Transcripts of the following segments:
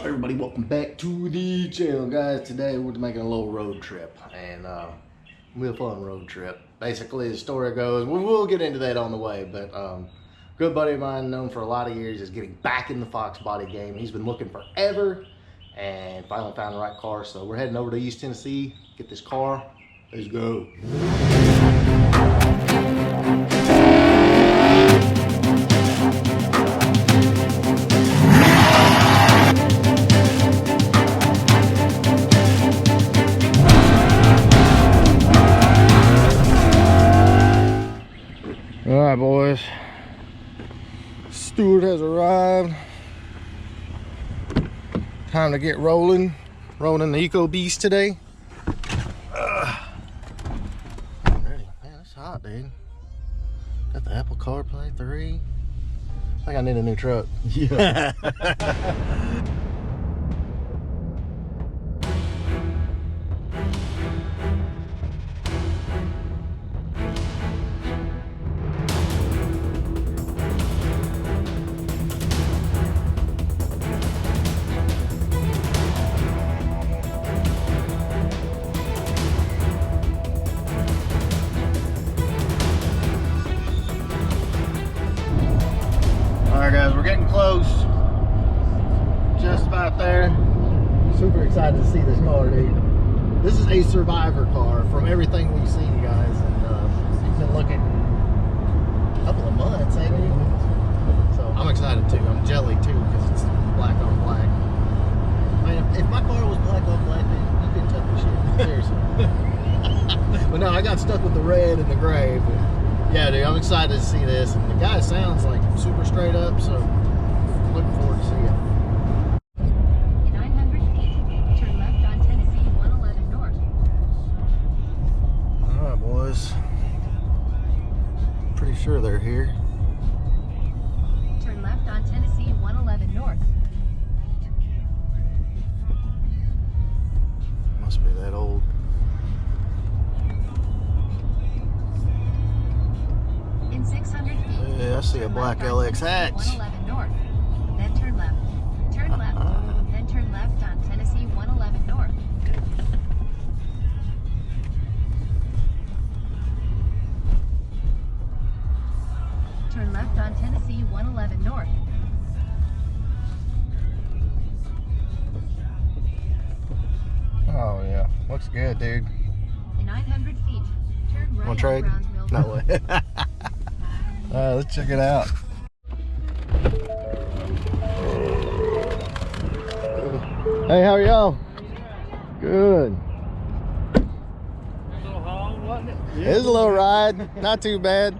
up, everybody? Welcome back to the channel, guys. Today we're making a little road trip, and real fun road trip. Basically, the story goes, we'll get into that on the way, but good buddy of mine, known for a lot of years, is getting back in the fox body game. He's been looking forever and finally found the right car, so we're heading over to East Tennessee, get this car. Let's go. All right, boys. Stuart has arrived. Time to get rolling. Rolling in the Eco Beast today. I'm ready. Man, it's hot, dude. Got the Apple CarPlay 3. I think I need a new truck. Yeah. Alright guys, we're getting close. Just about there. Super excited to see this car, dude. This is a survivor car from everything we've seen, guys. And we've been looking a couple of months, ain't it? So I'm excited too. I'm jelly too because it's black on black. I mean, if my car was black on black, you couldn't touch the shit. Seriously. But no, I got stuck with the red and the gray. But yeah, dude, I'm excited to see this. And the guy sounds like super straight up, so looking forward to seeing it. 900 feet, turn left on Tennessee 111 North. All right, boys. Pretty sure they're here. Turn left on Tennessee 111 North. Must be that old. In 600 feet. Yeah, I see a black LX hatch. 111 North. Then turn left. Turn left. Then turn left on Tennessee 111 North. Turn left on Tennessee 111 North. Oh yeah, looks good, dude. In 900 feet, turn right Wanna on trade? Browns Mill No Road. way. Let's check it out. Hey, how are y'all? Good. It is a little ride, not too bad.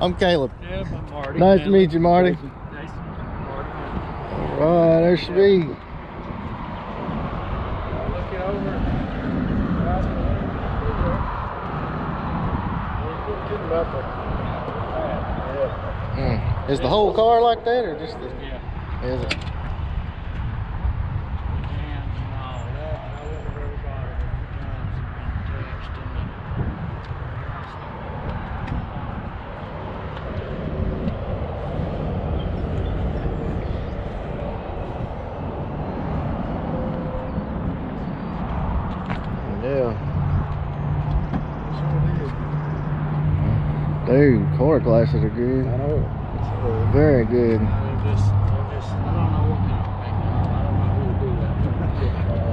I'm Caleb. Yeah, I'm Marty. Nice to meet you, Marty. Nice to meet you, Marty. All right, there's Speed. Look it over. Is the whole car like that, or just the? Yeah. Is it? And all that. I went to everybody drums and Yeah. Dude, car glasses are good. I know. Very good. I don't know what kind of thing. I don't know who would do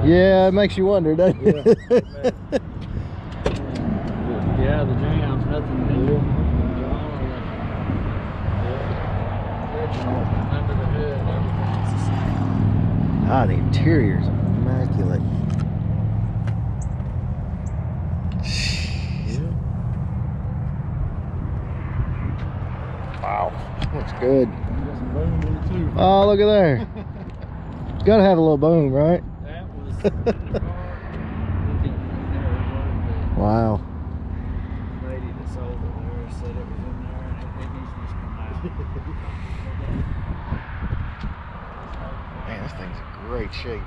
that. Yeah, it makes you wonder, doesn't it? Yeah, the jams, nothing new. Under the hood, everything's the same. Ah, the interior's immaculate. Wow, looks good. Oh, look at there. Gotta have a little boom, right? That was in the car. Wow. The lady that sold it there said it was in there and it needs to come out. Man, this thing's in great shape.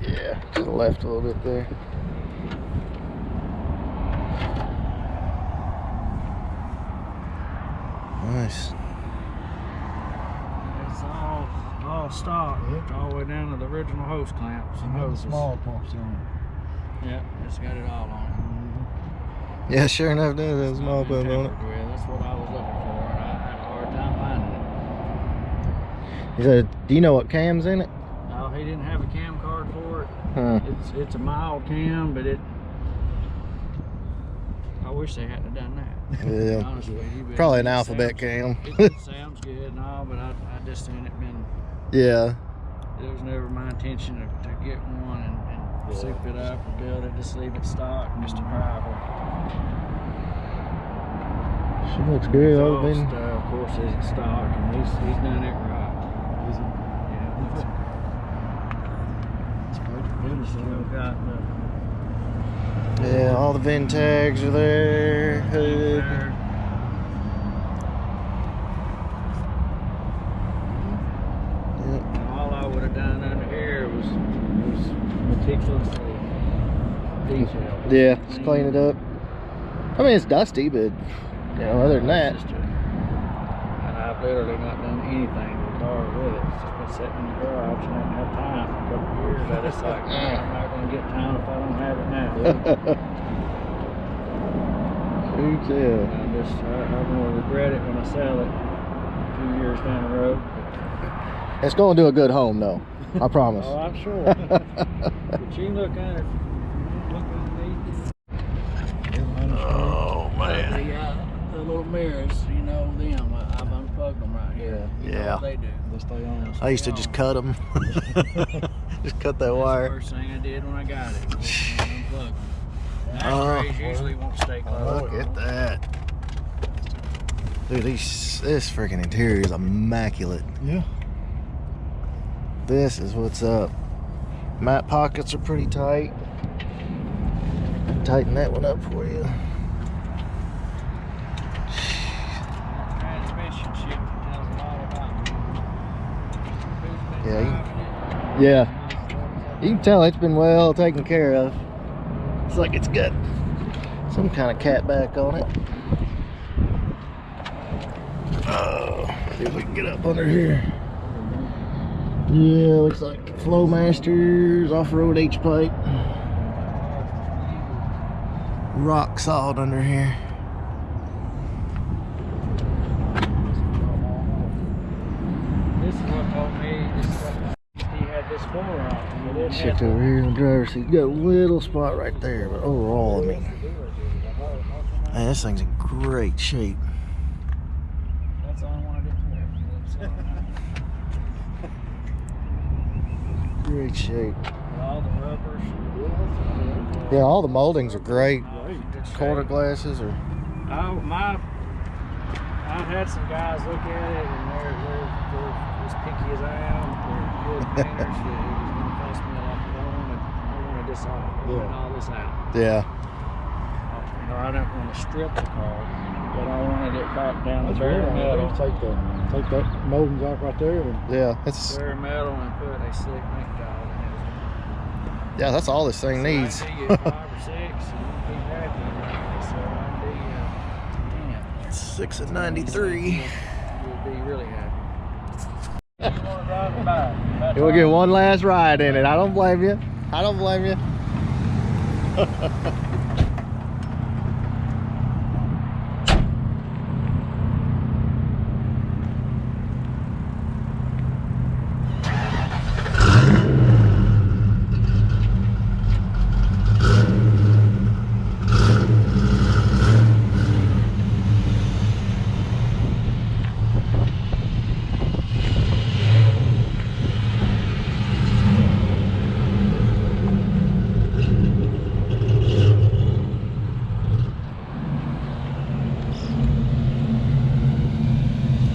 Yeah, to the left a little bit there. nice. It's all stock, all the way down to the original hose clamps and The hoses. small pumps on Yeah, it's got it all on it. it. Yeah, sure enough, does have a small It's not pump been on it. tampered with. That's what I was looking for, and I had a hard time finding it. He said, do you know what cam's in it? No, he didn't have a cam card for it. Huh. It's a mild cam, but I wish they hadn't have done that. Yeah. Honestly, Probably an alphabet cam. It sounds good and all, but I just seen it been. Yeah. It was never my intention to get one and soup it up and build it, just leave it stock, just to drive her. She looks good. Exhaust, I've been... of course, it's stock, and he's done it right. Yeah, still got the Yeah, all the VIN tags are there. Hood. Yep. All I would have done under here was meticulously detailed. Yeah, just clean it up. I mean, it's dusty, but you know, other than that, And I've literally not done anything to the car with it. It's just been sitting in the garage and I haven't had time for a couple of years. I just like, I'm not going to get time if I don't have it now. Shoot, yeah. I'm going to regret it when I sell it a few years down the road. It's going to do a good home, though. I promise. Oh, I'm sure. But you look at it. Look underneath. Oh man. The little mirrors, you know them. I've unplugged them right here. You know Yeah. what they do. They stay on. I used to just cut them. Just cut that That's wire. the first thing I did when I got it. Unplug them. The Oh. ashtrays usually won't stay closed. Look at that. Dude, this freaking interior is immaculate. Yeah. This is what's up. Mat pockets are pretty tight. Tighten that one up for you. Transmission shit tells a lot about who's been Yeah, driving it. Yeah. You can tell it's been well taken care of. It's like it's got some kind of cat back on it. Oh, see if we can get up under here. Yeah, looks like Flowmasters off-road H-pipe. Rock solid under here. This is what told me he had this floor on. Checked over here in the driver's seat. Got a little spot right there, but overall, I mean, man, this thing's in great shape. That's all I wanted it for. Great shape. All the rubbers. Yeah, all the moldings are great. Good Quarter shape. glasses are. I've had some guys look at it and they're as picky as I am. They're good painters. It was going to cost me a lot. I wanted this off. I wanted all this out. Yeah. You know, I don't want to strip the car, but I wanted it back down to That's bare real. metal. Take that moldings off right there. And Yeah, it's Bare metal and put a slick paint job in it. yeah, that's all this thing needs. So I can do 5 or 6 and be happy. So I 6 and 93. You'll be really happy. You want to drive it by? We'll get one last ride in it. I don't blame you. I don't blame you.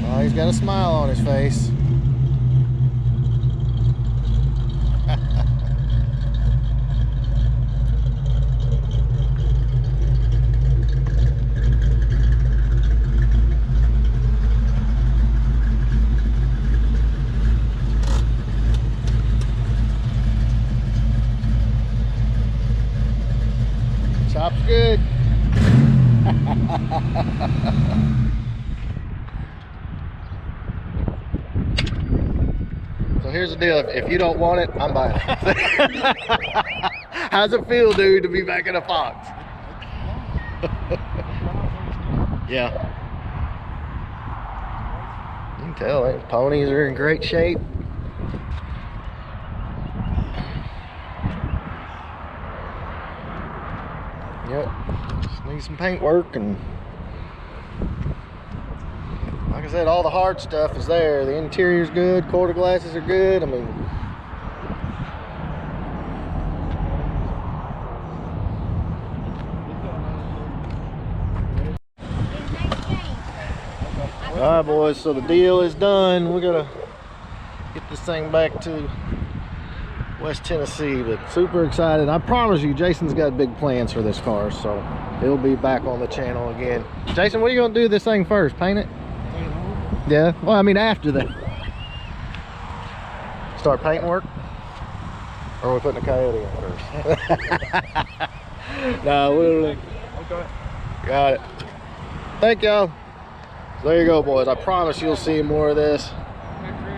Oh, he's got a smile on his face. Chop's good. here's the deal. If you don't want it, I'm buying it. How's it feel, dude, to be back in a Fox? Yeah. You can tell, the ponies are in great shape. Yep. Just need some paint work, and like I said, all the hard stuff is there. The interior's good, quarter glasses are good. I mean, all right, boys, so the deal is done. We gotta get this thing back to West Tennessee, but super excited. I promise you, Jason's got big plans for this car, so he'll be back on the channel again. Jason, what are you gonna do this thing first? Paint it? Yeah, well, I mean, after that. Start paint work? Or are we putting a Coyote in first? No, we'll... Okay. Got it. Thank y'all. So there you go, boys. I promise you'll see more of this.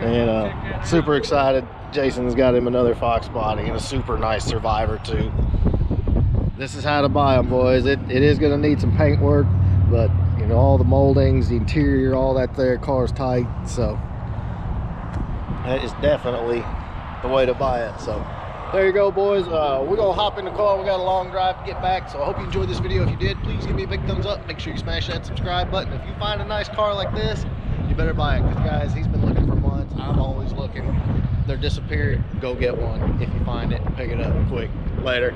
And super excited. Jason's got him another Fox body and a super nice Survivor too. This is how to buy them, boys. It is going to need some paint work, but you know, all the moldings, the interior, all that there, car's tight, so that is definitely the way to buy it. So there you go, boys. We're gonna hop in the car. We got a long drive to get back, so I hope you enjoyed this video. If you did, please give me a big thumbs up. Make sure you smash that subscribe button. If you find a nice car like this, you better buy it, because guys, he's been looking for months. I'm always looking. They're disappearing. Go get one. If you find it, pick it up quick. Later.